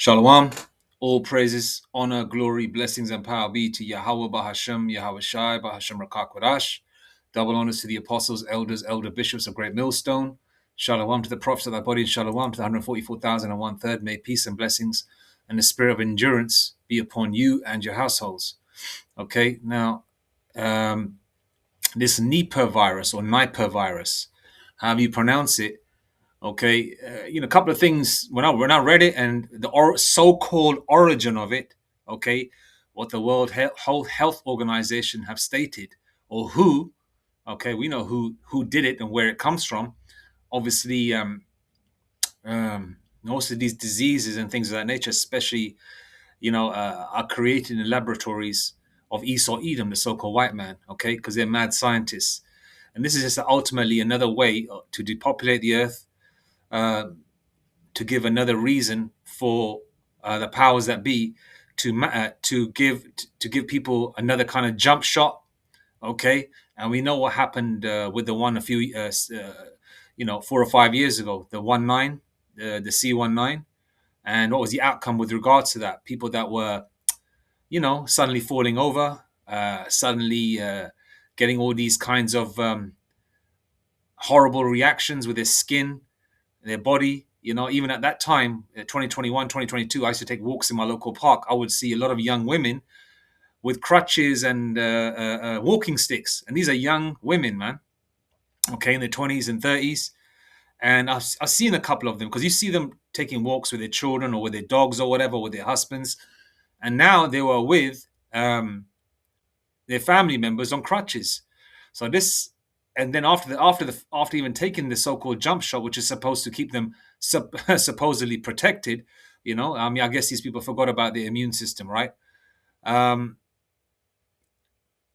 Shalom. All praises, honor, glory, blessings, and power be to Yahweh Bahashem, Yahweh Shai, Bahashem Rakakwadash. Double honors to the apostles, elders, elder bishops of Great Millstone. Shalom to the prophets of thy body, and shalom to the 144,001 third. May peace and blessings and the spirit of endurance be upon you and your households. Okay, now, this nipah virus or nipah virus, however you pronounce it, okay, a couple of things when I read it and the so-called origin of it, okay, what the World Health Organization have stated, or who, okay, we know who did it and where it comes from. Obviously, most of these diseases and things of that nature, especially, are created in laboratories of Esau Edom, the so-called white man, okay, because they're mad scientists, and this is just ultimately another way to depopulate the earth. To give another reason for the powers that be to give people another kind of jump shot, okay? And we know what happened with the one a few 4 or 5 years ago, the 19, the C-19, and what was the outcome with regards to that? People that were suddenly falling over, suddenly getting all these kinds of horrible reactions with their skin, their body. Even at that time, 2021, 2022, I used to take walks in my local park. I would see a lot of young women with crutches and walking sticks. And these are young women, man, okay, in their 20s and 30s. And I've seen a couple of them, because you see them taking walks with their children or with their dogs or whatever, with their husbands. And now they were with their family members on crutches. So this, and then after even taking the so-called jump shot, which is supposed to keep them supposedly protected, I guess these people forgot about their immune system, right? Okay,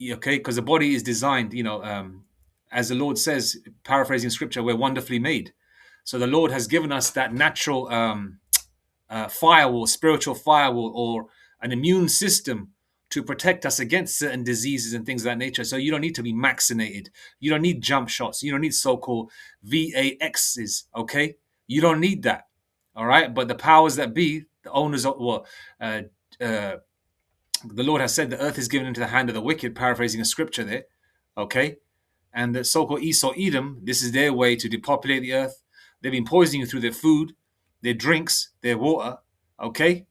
because the body is designed, as the Lord says, paraphrasing scripture, we're wonderfully made. So the Lord has given us that natural firewall, spiritual firewall, or an immune system to protect us against certain diseases and things of that nature. So you don't need to be vaccinated. You don't need jump shots. You don't need so-called VAXs, okay? You don't need that, all right? But the powers that be, the owners of, the Lord has said the earth is given into the hand of the wicked, paraphrasing a scripture there, okay? And the so-called Esau Edom, this is their way to depopulate the earth. They've been poisoning you through their food, their drinks, their water, okay?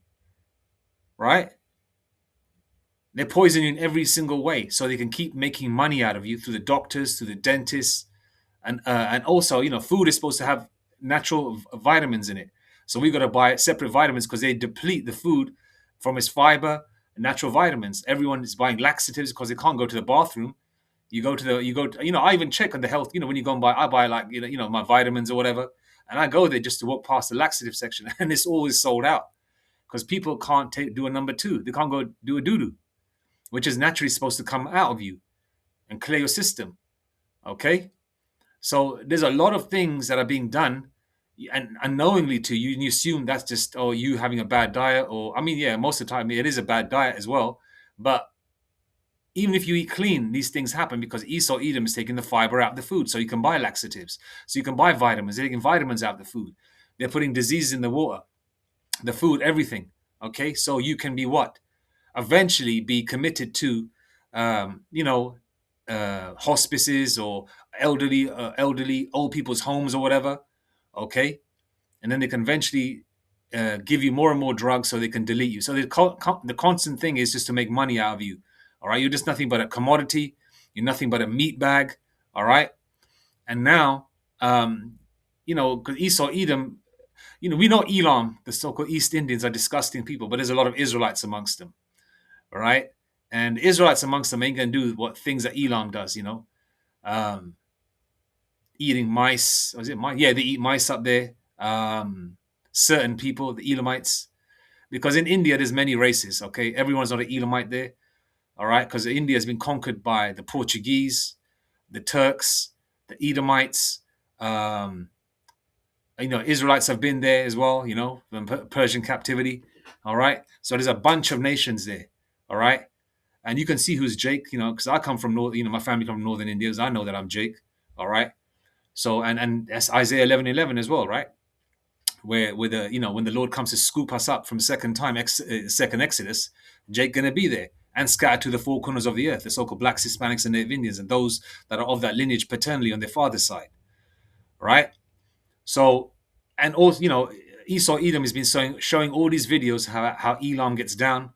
Right? They're poisoning you in every single way so they can keep making money out of you through the doctors, through the dentists. And also, food is supposed to have natural vitamins in it. So we got to buy separate vitamins because they deplete the food from its fiber and natural vitamins. Everyone is buying laxatives because they can't go to the bathroom. I even check on the health, when you go and I buy like, my vitamins or whatever. And I go there just to walk past the laxative section and it's always sold out because people can't do a number two. They can't go do a doo-doo, which is naturally supposed to come out of you and clear your system. Okay? So there's a lot of things that are being done and unknowingly to you, and you assume that's just, you having a bad diet, or, most of the time it is a bad diet as well. But even if you eat clean, these things happen because Esau Edom is taking the fiber out of the food. So you can buy laxatives. So you can buy vitamins. They're taking vitamins out of the food. They're putting diseases in the water, the food, everything. Okay? So you can be what? Eventually be committed to, hospices or elderly old people's homes or whatever, okay? And then they can eventually give you more and more drugs so they can delete you. So the constant thing is just to make money out of you, all right? You're just nothing but a commodity. You're nothing but a meat bag, all right? And now, because Esau Edom, we know Elam, the so-called East Indians, are disgusting people, but there's a lot of Israelites amongst them. All right. And Israelites amongst them ain't going to do what things that Elam does, eating mice. Was it mice? Yeah, they eat mice up there. Certain people, the Elamites, because in India, there's many races. Okay. Everyone's not an Elamite there. All right. Because India has been conquered by the Portuguese, the Turks, the Edomites. Israelites have been there as well, from Persian captivity. All right. So there's a bunch of nations there. All right. And you can see who's Jake, because I come from my family come from northern India. So I know that I'm Jake. All right. So, and that's Isaiah 11:11 as well, right? where with the when the Lord comes to scoop us up from second Exodus, Jake gonna be there and scattered to the four corners of the earth, the so-called blacks, Hispanics, and Native Indians, and those that are of that lineage paternally on their father's side, right? So, and also Esau Edom has been showing all these videos how Elam gets down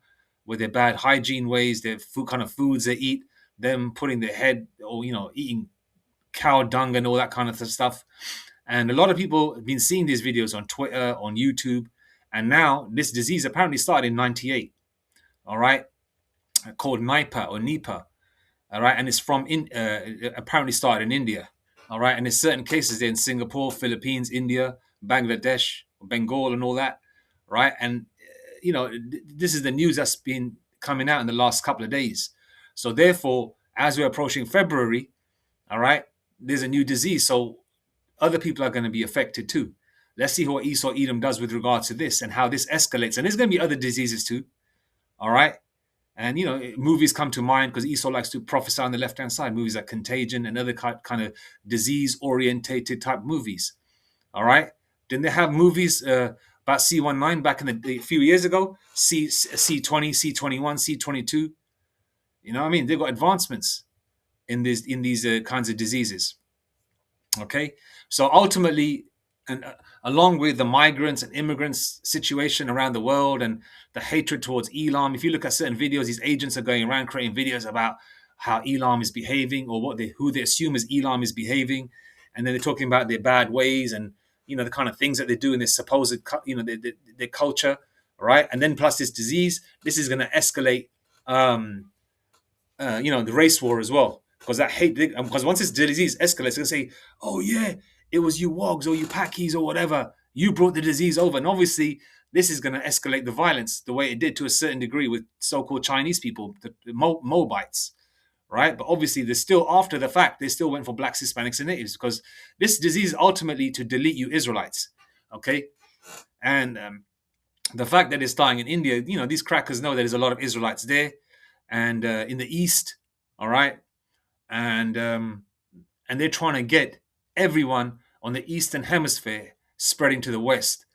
with their bad hygiene ways, their food kind of foods they eat, them putting their head or eating cow dung and all that kind of stuff. And a lot of people have been seeing these videos on Twitter, on YouTube. And now this disease apparently started in 98, all right, called nipah or nipah, all right. And it's apparently started in India, all right. And there's certain cases there in Singapore, Philippines, India, Bangladesh, Bengal, and all that, right. And, this is the news that's been coming out in the last couple of days. So therefore, as we're approaching February, all right, there's a new disease. So other people are going to be affected too. Let's see what Esau Edom does with regards to this and how this escalates. And there's going to be other diseases too. All right. And, movies come to mind because Esau likes to prophesy on the left hand side, movies like Contagion and other kind of disease orientated type movies. All right. Didn't they have movies about C19 back in a few years ago? C20, C21, C22. You know what I mean? They've got advancements in these kinds of diseases. Okay, so ultimately, and along with the migrants and immigrants situation around the world and the hatred towards Elam, if you look at certain videos, these agents are going around creating videos about how Elam is behaving or who they assume is Elam is behaving, and then they're talking about their bad ways and the kind of things that they do in this supposed their culture, right? And then plus this disease, this is going to escalate. The race war as well. Because that hate, because once this disease escalates, they're gonna say, "Oh yeah, it was you Wogs or you Pakis or whatever. You brought the disease over." And obviously, this is going to escalate the violence the way it did to a certain degree with so-called Chinese people, the Moabites, right? But obviously, there's still after the fact, they still went for blacks, Hispanics, and natives because this disease is ultimately to delete you Israelites, okay? And the fact that it's dying in India, these crackers know that there's a lot of Israelites there, and in the East, all right, and they're trying to get everyone on the Eastern Hemisphere spreading to the West.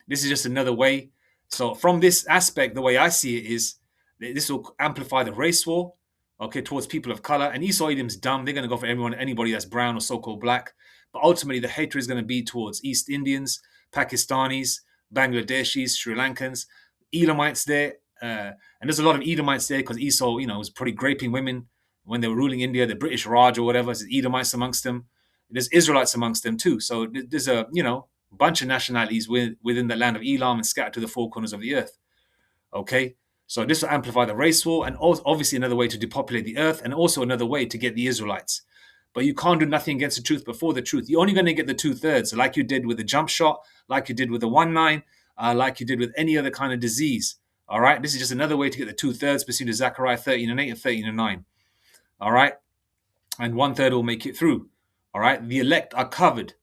This is just another way. So from this aspect, the way I see it is this will amplify the race war, okay, towards people of color. And Esau Edom's dumb. They're going to go for anybody that's brown or so-called black. But ultimately, the hatred is going to be towards East Indians, Pakistanis, Bangladeshis, Sri Lankans, Elamites there. And there's a lot of Edomites there because Esau, was pretty graping women when they were ruling India, the British Raj or whatever. There's Edomites amongst them. There's Israelites amongst them too. So there's a bunch of nationalities within the land of Elam and scattered to the four corners of the earth. Okay, so this will amplify the race war and obviously another way to depopulate the earth and also another way to get the Israelites. But you can't do nothing against the truth before the truth. You're only going to get the 2/3, like you did with the jump shot, like you did with the 1-9, like you did with any other kind of disease. All right, this is just another way to get the 2/3 pursuant to Zechariah 13:8 and 13:9. All right, and 1/3 will make it through. All right, the elect are covered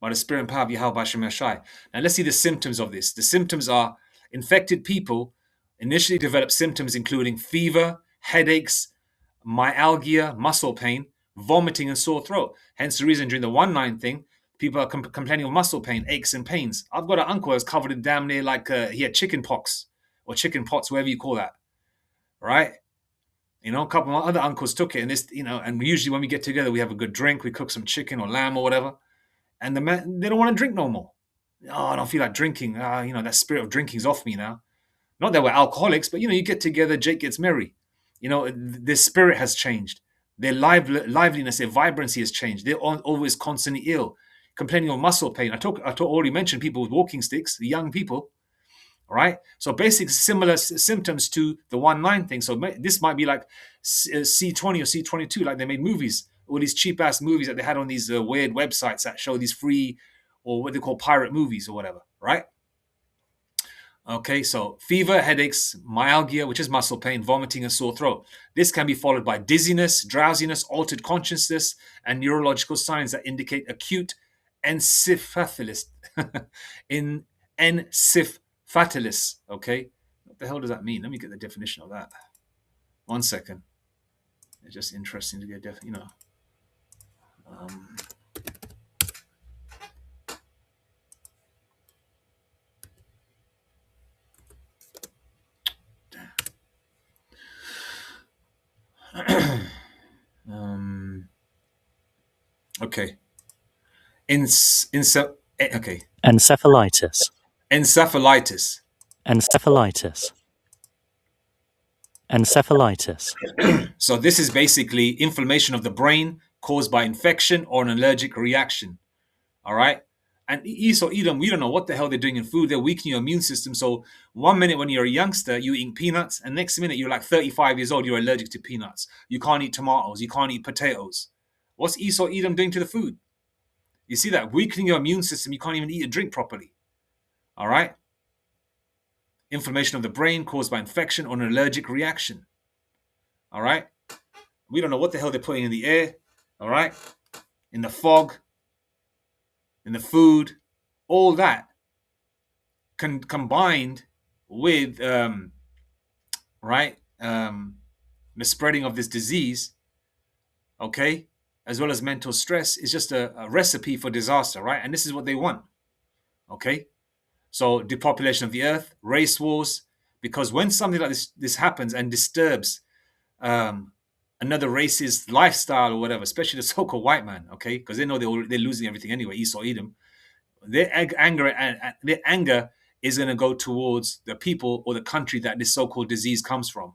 by the spirit and power of Yahweh Hashem Yashai. Now let's see the symptoms of this. The symptoms are infected people initially develop symptoms including fever, headaches, myalgia, muscle pain, vomiting, and sore throat. Hence the reason during the 1-9 thing, people are complaining of muscle pain, aches, and pains. I've got an uncle who was covered in damn near like he had chicken pox or chicken pots, whatever you call that, right? A couple of my other uncles took it, and and usually when we get together, we have a good drink, we cook some chicken or lamb or whatever, and they don't want to drink no more. Oh, I don't feel like drinking. That spirit of drinking's off me now. Not that we're alcoholics, but you get together, Jake gets merry. Their spirit has changed. Their liveliness, their vibrancy has changed. They're always constantly ill, complaining of muscle pain. I already mentioned people with walking sticks, the young people. All right. So basic similar symptoms to the 1-9 thing. So this might be like C20 or C22, like they made movies, all these cheap ass movies that they had on these weird websites that show these free or what they call pirate movies or whatever. Right. Okay, so fever, headaches, myalgia, which is muscle pain, vomiting, and sore throat. This can be followed by dizziness, drowsiness, altered consciousness, and neurological signs that indicate acute encephalopathy. Encephalopathy. Okay, what the hell does that mean? Let me get the definition of that. 1 second. It's just interesting to get um, okay. Okay. encephalitis, Encephalitis. encephalitis, encephalitis, So this is basically inflammation of the brain caused by infection or an allergic reaction. All right. And Esau, Edom, we don't know what the hell they're doing in food. They're weakening your immune system. So one minute when you're a youngster, you eat peanuts, and next minute you're like 35 years old, you're allergic to peanuts. You can't eat tomatoes. You can't eat potatoes. What's Esau, Edom doing to the food? You see that weakening your immune system. You can't even eat a drink properly. All right. Inflammation of the brain caused by infection or an allergic reaction. All right. We don't know what the hell they're putting in the air. All right. In the fog, in the food, all that combined with right the spreading of this disease, okay, as well as mental stress, is just a recipe for disaster, right? And this is what they want, okay. So depopulation of the earth, race wars, because when something like this happens and disturbs um, another race's lifestyle or whatever, especially the so-called white man, okay, because they know they're losing everything anyway. Esau, Edom, their anger is going to go towards the people or the country that this so-called disease comes from.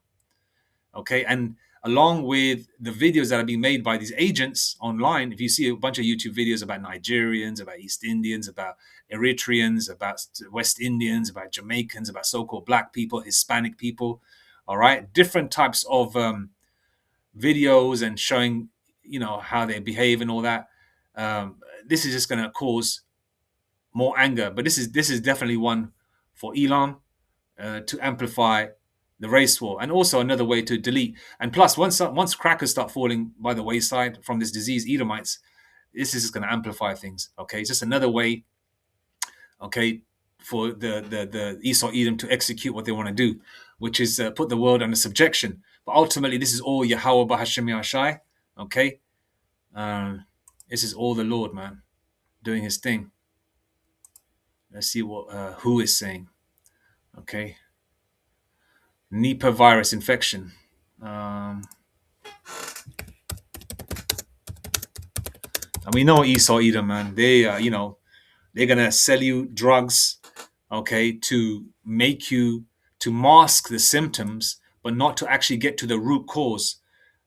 Okay, and along with the videos that are being made by these agents online, if you see a bunch of YouTube videos about Nigerians, about East Indians, about Eritreans, about West Indians, about Jamaicans, about so-called black people, Hispanic people, all right, different types of videos and showing, how they behave and all that. This is just going to cause more anger. But this is definitely one for Elam to amplify the race war, and also another way to delete. And plus, once crackers start falling by the wayside from this disease, Edomites, this is just going to amplify things. Okay, it's just another way. Okay, for the Esau Edom to execute what they want to do, which is put the world under subjection. But ultimately, this is all Yahweh Bahashem Yahshai. Okay, this is all the Lord, man, doing His thing. Let's see what who is saying. Okay, nipah virus infection. And we know Esau Edom, man. They're gonna sell you drugs, okay, to make you to mask the symptoms, but not to actually get to the root cause.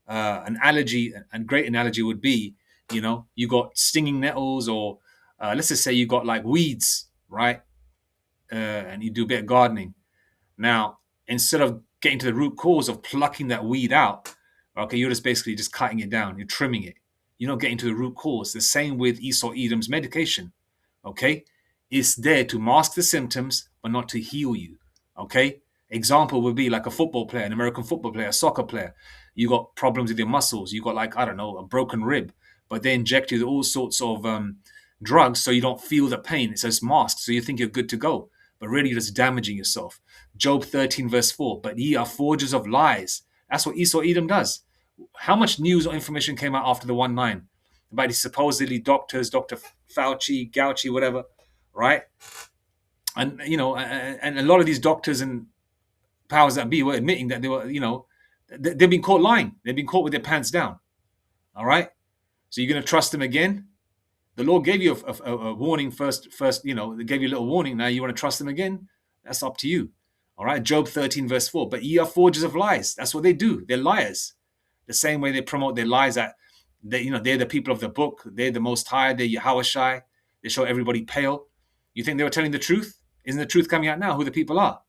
An allergy, a great analogy would be, you got stinging nettles, or let's just say you got like weeds, right? And you do a bit of gardening. Now, instead of getting to the root cause of plucking that weed out, okay, you're just basically just cutting it down, you're trimming it. You're not getting to the root cause. The same with Esau Edom's medication, okay? It's there to mask the symptoms, but not to heal you, okay? Example would be like a football player, an American football player, a soccer player. You got problems with your muscles. You got like, I don't know, a broken rib, but they inject you with all sorts of drugs so you don't feel the pain. It says masked, so you think you're good to go, but really you're just damaging yourself. Job 13 verse 4, but ye are forgers of lies. That's what Esau Edom does. How much news or information came out after the 1-9 about these supposedly doctors, Dr. Fauci, Gauci, whatever, right? And, and a lot of these doctors and powers that be were admitting that they were, they've been caught lying. They've been caught with their pants down, all right? So you're going to trust them again? The Lord gave you a warning first, they gave you a little warning. Now you want to trust them again? That's up to you. All right. Job 13 verse 4. But ye are forgers of lies. That's what they do. They're liars. The same way they promote their lies, that they're the people of the book. They're the Most High. They're Yahushai. They show everybody pale. You think they were telling the truth? Isn't the truth coming out now who the people are?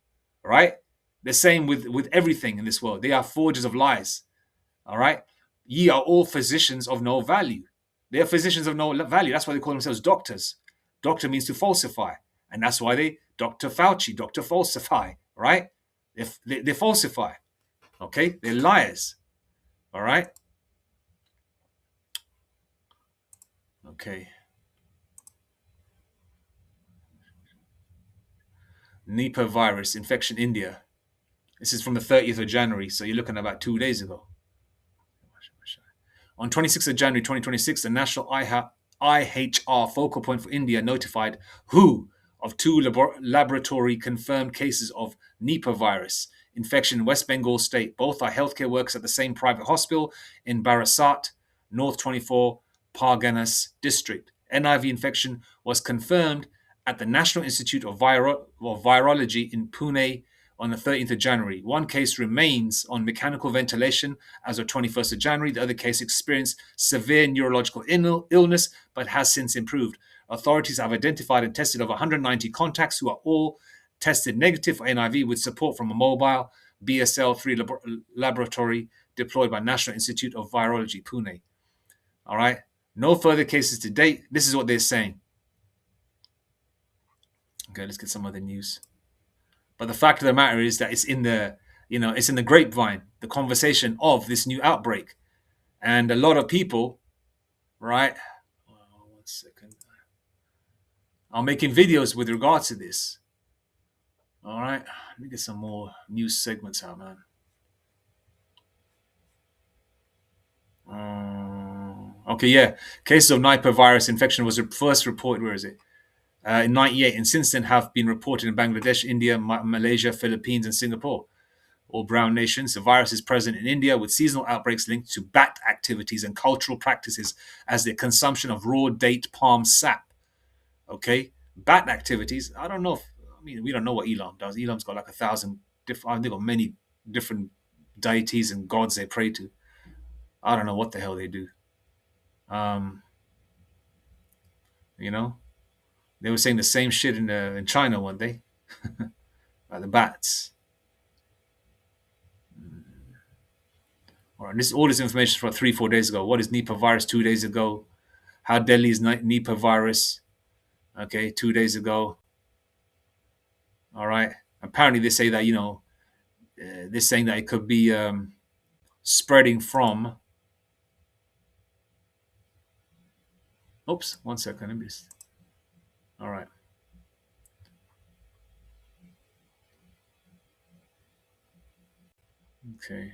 All right. The same with everything in this world. They are forgers of lies. All right. Ye are all physicians of no value. They are physicians of no value. That's why they call themselves doctors. Doctor means to falsify. And that's why they, Dr. Fauci, Dr. Falsify, right? They falsify, okay? They're liars, all right? Okay. Nipah virus infection, India. This is from the 30th of January, so you're looking at about 2 days ago. On 26th of January 2026, the National IHR focal point for India notified WHO of 2 laboratory confirmed cases of nipah virus infection in West Bengal state. Both are healthcare workers at the same private hospital in Barasat, North 24 Parganas district. NIV infection was confirmed at the National Institute of Virology in Pune on the 13th of January. One case remains on mechanical ventilation as of 21st of January. The other case experienced severe neurological illness but has since improved. Authorities have identified and tested over 190 contacts who are all tested negative for NIV with support from a mobile BSL-3 laboratory deployed by National Institute of Virology, Pune. All right. No further cases to date. This is what they're saying. Okay, let's get some other news. But the fact of the matter is that it's in the, it's in the grapevine, the conversation of this new outbreak. And a lot of people, right? Oh, 1 second. are making videos with regards to this. All right. Let me get some more news segments out, man. Okay, yeah. Cases of nipah virus infection was first reported, where is it? In 98, and since then have been reported in Bangladesh, India, Malaysia, Philippines, and Singapore, all brown nations. The virus is present in India with seasonal outbreaks linked to bat activities and cultural practices as the consumption of raw date palm sap. Okay, bat activities. I don't know if, we don't know what Elam does. Elam's got like 1,000 different, they've got many different deities and gods they pray to. I don't know what the hell they do. They were saying the same shit in China one day. The bats. All right, all this information from 3-4 days ago. What is Nipah virus 2 days ago? How deadly is Nipah virus? Okay, 2 days ago. All right. Apparently they say that, they're saying that it could be spreading from. Oops, 1 second. Let me just. All right. Okay.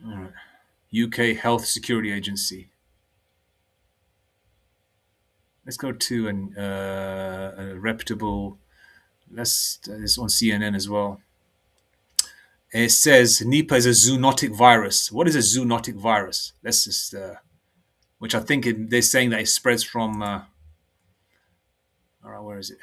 All right. UK Health Security Agency. Let's go to a reputable. It's on CNN as well. It says Nipah is a zoonotic virus. What is a zoonotic virus? Let's just, which I think they're saying that it spreads from. All right, where is it?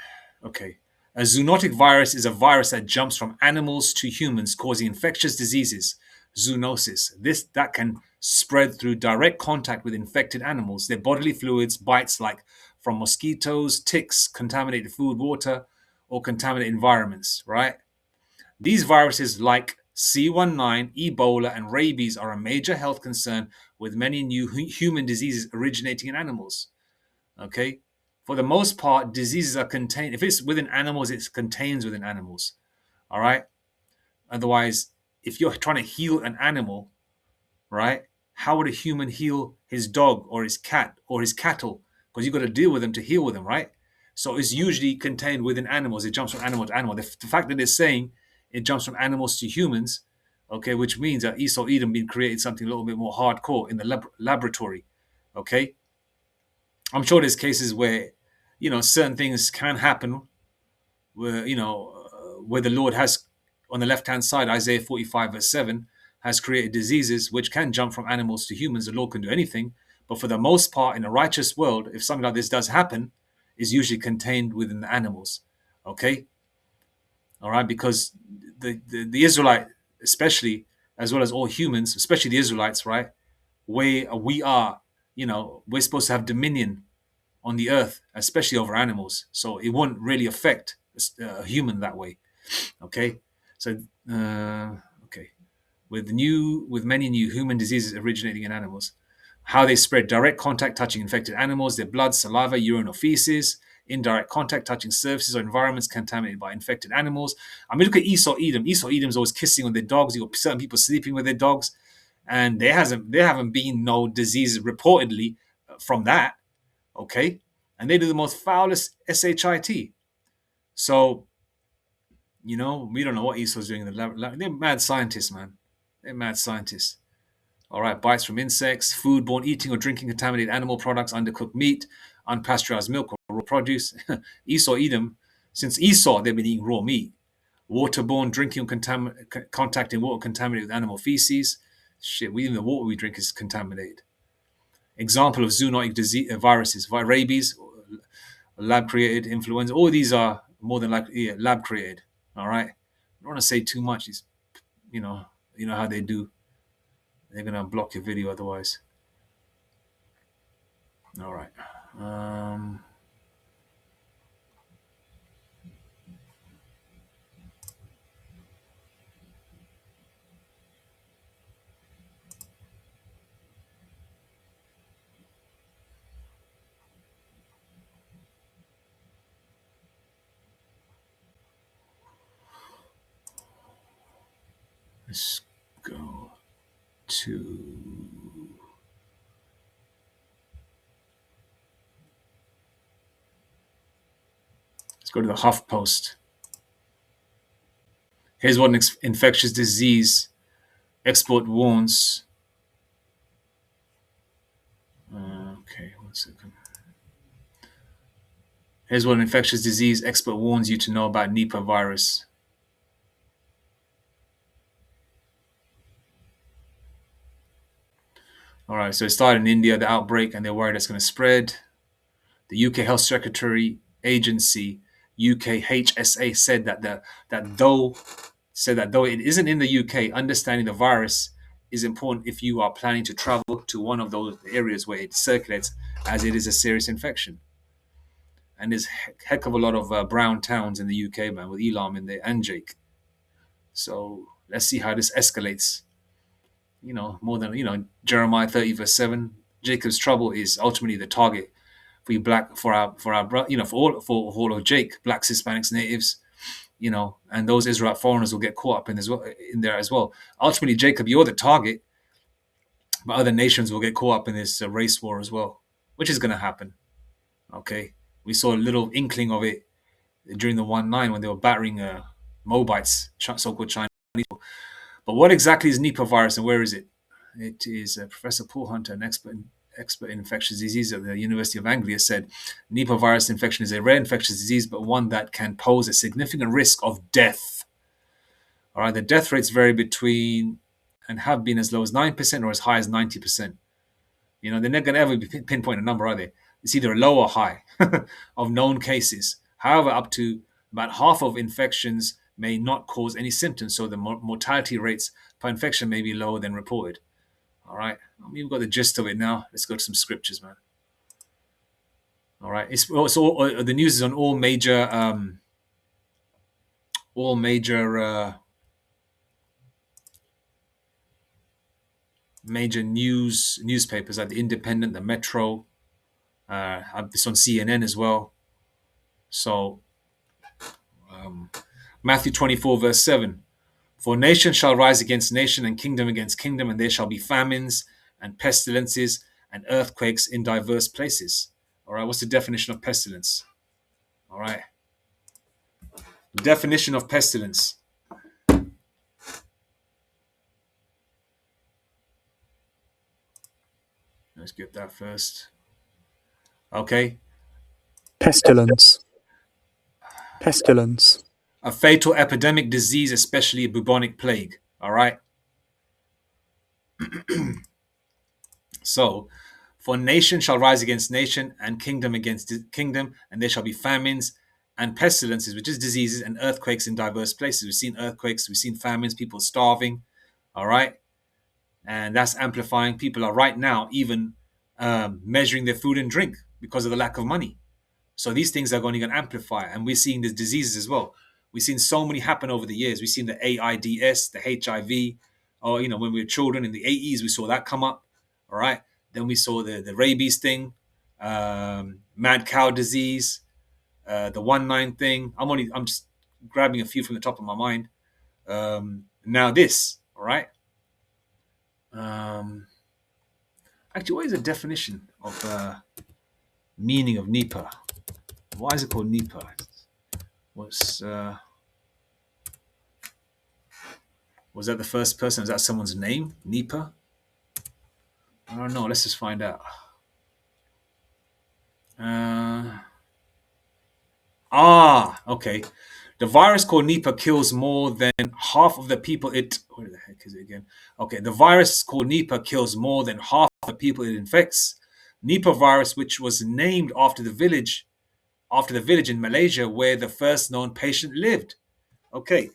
Okay. A zoonotic virus is a virus that jumps from animals to humans, causing infectious diseases, zoonosis. That can spread through direct contact with infected animals, their bodily fluids, bites like from mosquitoes, ticks, contaminated food, water, or contaminated environments, right? These viruses like C19, Ebola, and rabies are a major health concern with many new human diseases originating in animals. Okay? For the most part, diseases are contained. If it's within animals, it contains within animals. All right? Otherwise, if you're trying to heal an animal, right, how would a human heal his dog or his cat or his cattle? Because you've got to deal with them to heal with them, right? So it's usually contained within animals. It jumps from animal to animal. The fact that they're saying it jumps from animals to humans, okay, which means that Esau Edom been created something a little bit more hardcore in the laboratory, okay? I'm sure there's cases where, certain things can happen where, where the Lord has, on the left-hand side, Isaiah 45 verse 7, has created diseases which can jump from animals to humans. The Lord can do anything. But for the most part, in a righteous world, if something like this does happen, is usually contained within the animals, okay? All right, because the Israelite, especially, as well as all humans, especially the Israelites, right, where we are, we're supposed to have dominion on the earth, especially over animals. So it won't really affect a human that way. Okay, so okay, with many new human diseases originating in animals, how they spread: direct contact touching infected animals, their blood, saliva, urine, or feces; indirect contact touching surfaces or environments contaminated by infected animals. Look at Esau Edom. Esau Edom's always kissing on their dogs. You got certain people sleeping with their dogs, and there haven't been no diseases reportedly from that. Okay, and they do the most foulest shit. So we don't know what Esau's doing in the lab. They're mad scientists, man. They're mad scientists. All right, bites from insects, foodborne eating or drinking contaminated animal products, undercooked meat, unpasteurized milk or raw produce. Esau eat them. Since Esau, they've been eating raw meat. Waterborne drinking or contacting water contaminated with animal feces. Shit, even the water we drink is contaminated. Example of zoonotic disease, viruses, rabies, lab created, influenza. All these are more than likely lab created. All right, I don't want to say too much. It's, you know, how they do. They're gonna block your video otherwise. All right. Let's go to. Let's go to the HuffPost. Here's what an infectious disease expert warns. Okay, 1 second. Here's what an infectious disease expert warns you to know about Nipah virus. All right, so it started in India, the outbreak, and they're worried it's going to spread. The UK Health Secretary Agency, UK HSA, said that though it isn't in the UK, understanding the virus is important if you are planning to travel to one of those areas where it circulates, as it is a serious infection. And there's a heck of a lot of brown towns in the UK, man, with Elam in there and Jake. So let's see how this escalates. More than Jeremiah 30 verse 7. Jacob's trouble is ultimately the target for our for all of Jake, blacks, Hispanics, natives, and those Israelite foreigners will get caught up in there as well. Ultimately, Jacob, you're the target, but other nations will get caught up in this race war as well, which is going to happen. Okay, we saw a little inkling of it during the 1-9 when they were battering Moabites, so-called Chinese people. But what exactly is Nipah virus and where is it? It is Professor Paul Hunter, an expert in infectious disease at the University of Anglia, said Nipah virus infection is a rare infectious disease, but one that can pose a significant risk of death. All right, the death rates vary between and have been as low as 9% or as high as 90%. They're not going to ever pinpoint a number, are they? It's either low or high of known cases. However, up to about half of infections may not cause any symptoms, so the mortality rates per infection may be lower than reported. All right, we've got the gist of it now. Let's go to some scriptures, man. All right, it's the news is on all major major newspapers like the Independent, the Metro. It's on CNN as well. So Matthew 24 verse 7. For nation shall rise against nation and kingdom against kingdom, and there shall be famines and pestilences and earthquakes in diverse places. All right, what's the definition of pestilence? All right. Definition of pestilence. Let's get that first. Okay. Pestilence. Pestilence. A fatal epidemic disease, especially a bubonic plague. All right. So, for nation shall rise against nation and kingdom against kingdom, and there shall be famines and pestilences, which is diseases, and earthquakes in diverse places. We've seen earthquakes, we've seen famines, people starving. All right. And that's amplifying. People are right now even measuring their food and drink because of the lack of money. So these things are going to amplify. And we're seeing these diseases as well. We've seen so many happen over the years. We've seen the AIDS, the HIV, or, when we were children in the 80s, we saw that come up. All right. Then we saw the rabies thing, mad cow disease, the 1-9 thing. I'm just grabbing a few from the top of my mind. Now this, all right. Um, Actually, what is the definition of meaning of nipah? Why is it called nipah? Was was that the first person? Is that someone's name? Nipah? I don't know. Let's just find out. Uh, okay. The virus called Nipah kills more than half of the people it. Where the heck is it again? Okay, the virus called Nipah kills more than half of the people it infects. Nipah virus, which was named after the village in Malaysia where the first known patient lived. Okay,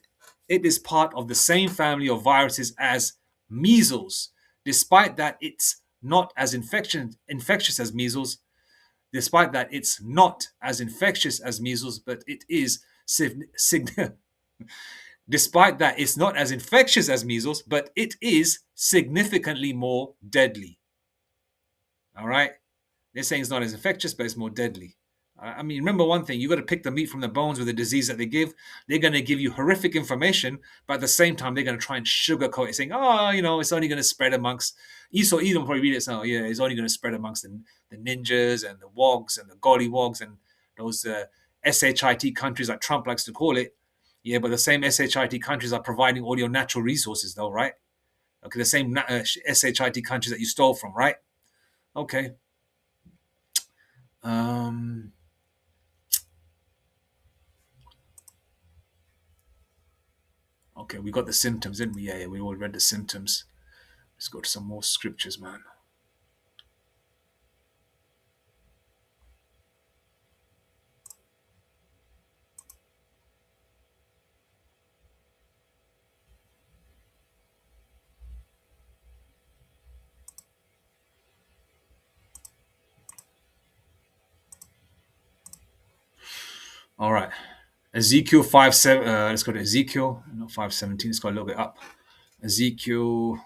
it is part of the same family of viruses as measles, despite that it's not as infectious as measles. Despite that, it's not as infectious as measles, but it is despite that, it's not as infectious as measles, but it is significantly more deadly. All right, they're saying it's not as infectious, but it's more deadly. I mean, remember one thing: you got to pick the meat from the bones with the disease that they give. They're going to give you horrific information, but at the same time, they're going to try and sugarcoat it, saying, "Oh, it's only going to spread amongst." Esau Edom probably read it, so yeah, it's only going to spread amongst the ninjas and the wogs and the gollywogs and those shit countries like Trump likes to call it. Yeah, but the same shit countries are providing all your natural resources, though, right? Okay, the same shit countries that you stole from, right? Okay. Um, Okay, we got the symptoms, didn't we? Yeah, we all read the symptoms. Let's go to some more scriptures, man. All right. Ezekiel 5 7. Let's go to Ezekiel, not 5:17. Let's go a little bit up. Ezekiel.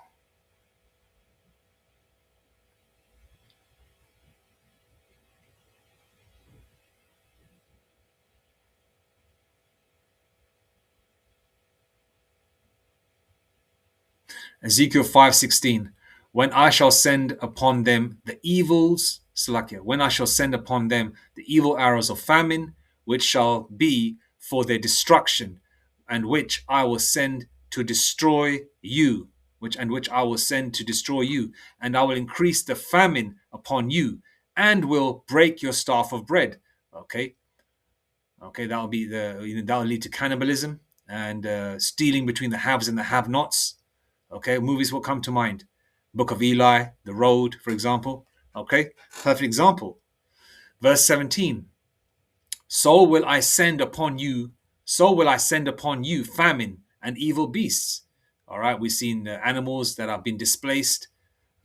Ezekiel 5:16. When I shall send upon them the evils, Salakia, when I shall send upon them the evil arrows of famine, which shall be for their destruction, and which I will send to destroy you, which I will send to destroy you, and I will increase the famine upon you, and will break your staff of bread. Okay, okay, that'll be that'll lead to cannibalism and stealing between the haves and the have-nots. Okay, movies will come to mind. Book of Eli, The Road, for example. Okay, perfect example. Verse 17. So will I send upon you, so will I send upon you famine and evil beasts. All right, we've seen animals that have been displaced.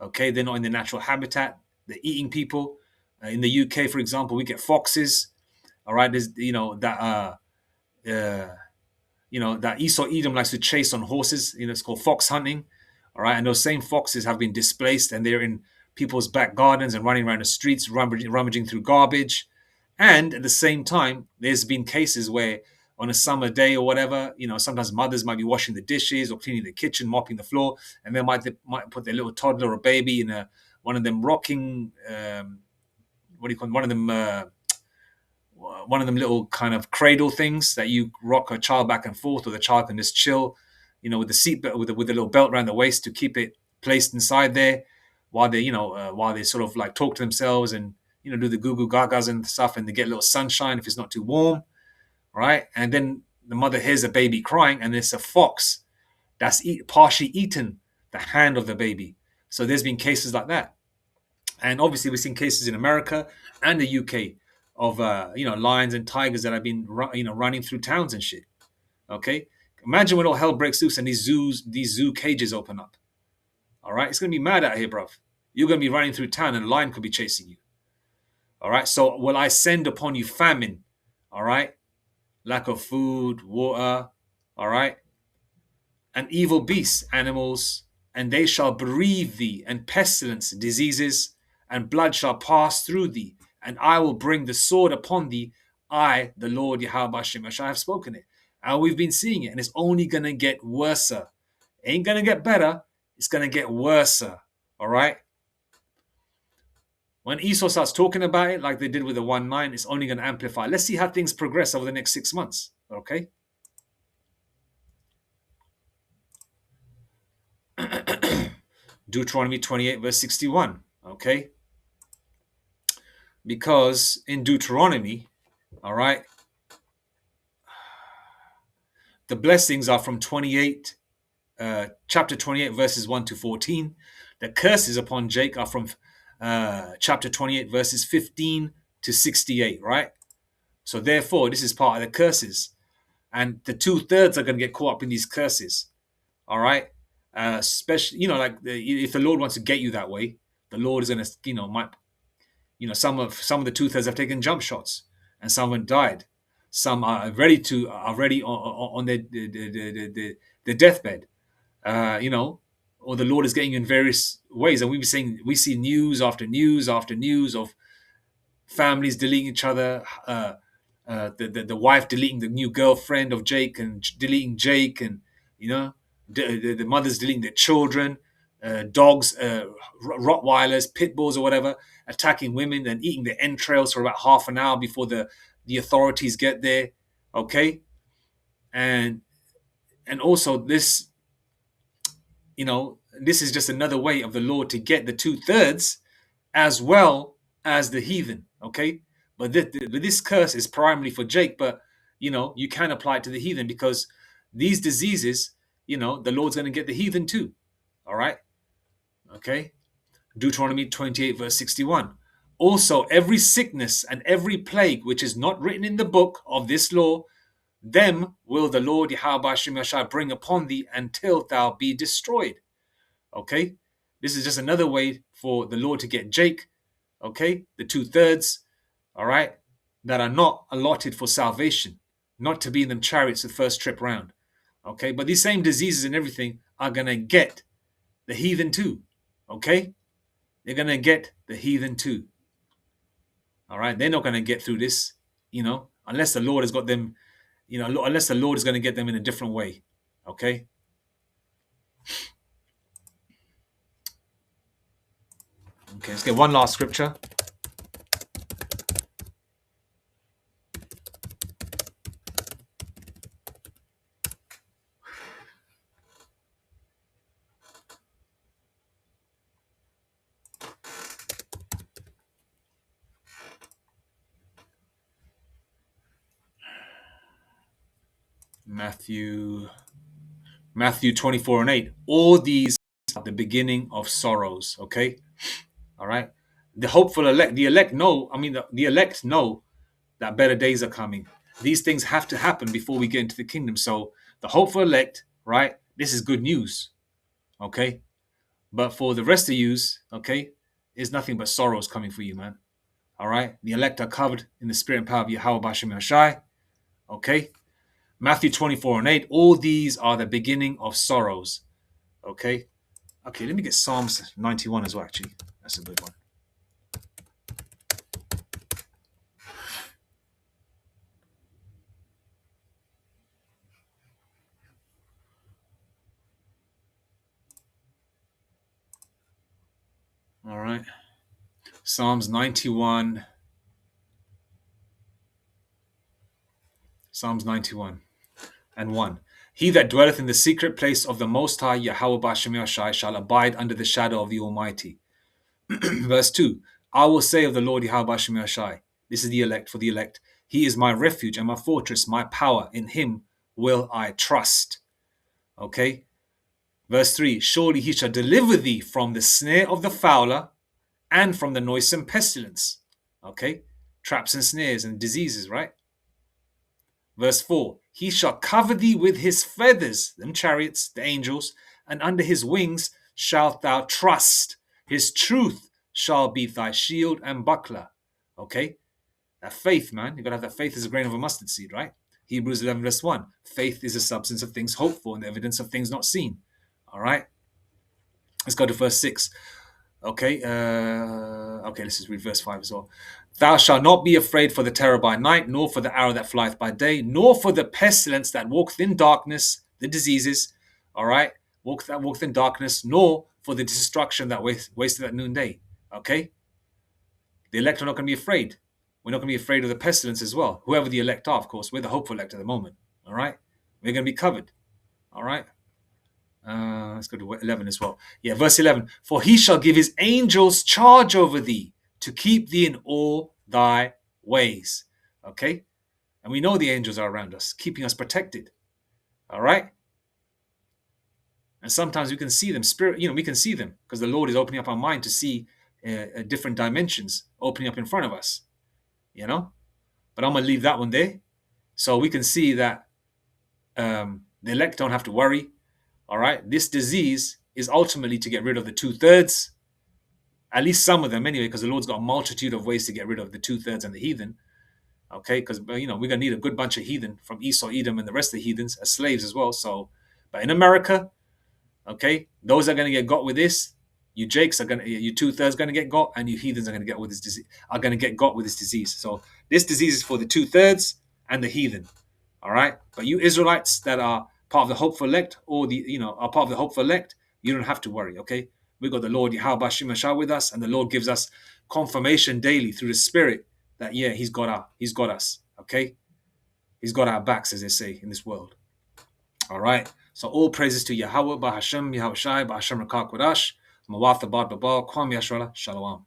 Okay, they're not in their natural habitat. They're eating people. In the UK, for example, we get foxes. All right, there's uh, that Esau Edom likes to chase on horses. It's called fox hunting. All right, and those same foxes have been displaced, and they're in people's back gardens and running around the streets, rummaging through garbage. And at the same time, there's been cases where on a summer day or whatever, sometimes mothers might be washing the dishes or cleaning the kitchen, mopping the floor, and they might put their little toddler or baby in one of them rocking, what do you call them? One of them little kind of cradle things that you rock a child back and forth, or the child can just chill, with the seat belt, with a little belt around the waist to keep it placed inside there, while they sort of like talk to themselves and do the goo goo gagas and stuff, and they get a little sunshine if it's not too warm, right? And then the mother hears a baby crying, and it's a fox that's partially eaten the hand of the baby. So there's been cases like that. And obviously, we've seen cases in America and the UK of lions and tigers that have been running through towns and shit. Okay, imagine when all hell breaks loose and these zoo cages open up. All right, it's gonna be mad out here, bruv. You're gonna be running through town and a lion could be chasing you. All right, so will I send upon you famine? All right, lack of food, water. All right, and evil beasts, animals, and they shall bereave thee, and pestilence, diseases, and blood shall pass through thee, and I will bring the sword upon thee. I, the Lord Yahweh Hashem, I have spoken it. And we've been seeing it, and it's only going to get worse. It ain't going to get better. It's going to get worse. All right. When Esau starts talking about it, like they did with the 1:9, it's only going to amplify. Let's see how things progress over the next 6 months. Okay. Deuteronomy 28, verse 61. Okay. Because in Deuteronomy, all right, the blessings are from chapter 28, verses 1 to 14. The curses upon Jake are from chapter 28, verses 15 to 68, right? So therefore, this is part of the curses. And the 2/3 are going to get caught up in these curses, all right? Especially, like if the Lord wants to get you that way, the Lord is going to, some of the 2/3 have taken jump shots and some have died. Some are already on their deathbed. Or the Lord is getting in various ways. And we see news after news after news of families deleting each other, the wife deleting the new girlfriend of Jake and deleting Jake, and the mothers deleting their children, dogs, Rottweilers, pit bulls, or whatever, attacking women and eating their entrails for about half an hour before the authorities get there. Okay, and also this. This is just another way of the Lord to get the 2/3 as well as the heathen. Okay, but this curse is primarily for Jake, but you can apply it to the heathen, because these diseases, the Lord's going to get the heathen too. All right. Okay. Deuteronomy 28, verse 61. Also, every sickness and every plague which is not written in the book of this law, them will the Lord Yahweh Shem Yashai bring upon thee until thou be destroyed. Okay, this is just another way for the Lord to get Jake. Okay, the 2/3, all right, that are not allotted for salvation, not to be in them chariots the first trip round. Okay, but these same diseases and everything are gonna get the heathen too. Okay, they're gonna get the heathen too. All right, they're not gonna get through this, unless the Lord has got them, unless the Lord is gonna get them in a different way. Okay. Okay, let's get one last scripture. Matthew 24:8. All these are the beginning of sorrows. Okay. All right. The hopeful elect, the elect know, the elect know that better days are coming. These things have to happen before we get into the kingdom. So the hopeful elect, right? This is good news. Okay. But for the rest of yous, okay, is nothing but sorrows coming for you, man. All right. The elect are covered in the spirit and power of Yahweh Bashem Yashai. Okay. Matthew 24:8. All these are the beginning of sorrows. Okay. Okay, let me get Psalms 91 as well, actually. That's a good one. All right. Psalms 91. Psalms 91 and 1. He that dwelleth in the secret place of the Most High, Yahweh Bashem Yashai, shall abide under the shadow of the Almighty. Verse 2. I will say of the Lord Yahweh Bashem Yashai. This is the elect, for the elect. He is my refuge and my fortress, my power. In him will I trust. Okay. Verse 3. Surely he shall deliver thee from the snare of the fowler and from the noisome pestilence. Okay. Traps and snares and diseases, right? Verse 4. He shall cover thee with his feathers, them chariots, the angels, and under his wings shalt thou trust. His truth shall be thy shield and buckler. Okay? That faith, man. You got to have that faith as a grain of a mustard seed, right? Hebrews 11 verse 1. Faith is the substance of things hoped for and the evidence of things not seen. All right? Let's go to verse 6. Okay, let's just read verse 5 as well. Thou shalt not be afraid for the terror by night, nor for the arrow that flieth by day, nor for the pestilence that walketh in darkness, the diseases, all right, walketh in darkness, nor for the destruction that wasted at noonday. Okay? The elect are not going to be afraid. We're not going to be afraid of the pestilence as well. Whoever the elect are, of course, we're the hopeful elect at the moment. All right? We're going to be covered. All right? Let's go to 11 as well. Yeah, verse 11. For he shall give his angels charge over thee to keep thee in all thy ways. Okay? And we know the angels are around us, keeping us protected. All right? And sometimes we can see them, we can see them because the Lord is opening up our mind to see different dimensions opening up in front of us, But I'm going to leave that one there. So we can see that the elect don't have to worry. All right. This disease is ultimately to get rid of the 2/3, at least some of them anyway, because the Lord's got a multitude of ways to get rid of the 2/3 and the heathen. Okay. Because, we're going to need a good bunch of heathen from Esau, Edom, and the rest of the heathens as slaves as well. So, but in America, okay, those are going to get got with this. You Jakes are gonna, you 2/3 going to get got, and you heathens are going to get with this disease. Are going to get got with this disease. So this disease is for the 2/3 and the heathen. All right, but you Israelites that are part of the hopeful elect, or are part of the hopeful elect, you don't have to worry. Okay, we got the Lord Yahweh Shemashah with us, and the Lord gives us confirmation daily through the Spirit that He's got us. Okay, He's got our backs, as they say in this world. All right. So all praises to Yahweh, Bahashem, Yahweh Shai, Bahashem Rakak Wadash, Mawatha Bad Babal, Kwam Yashrala, Shalom.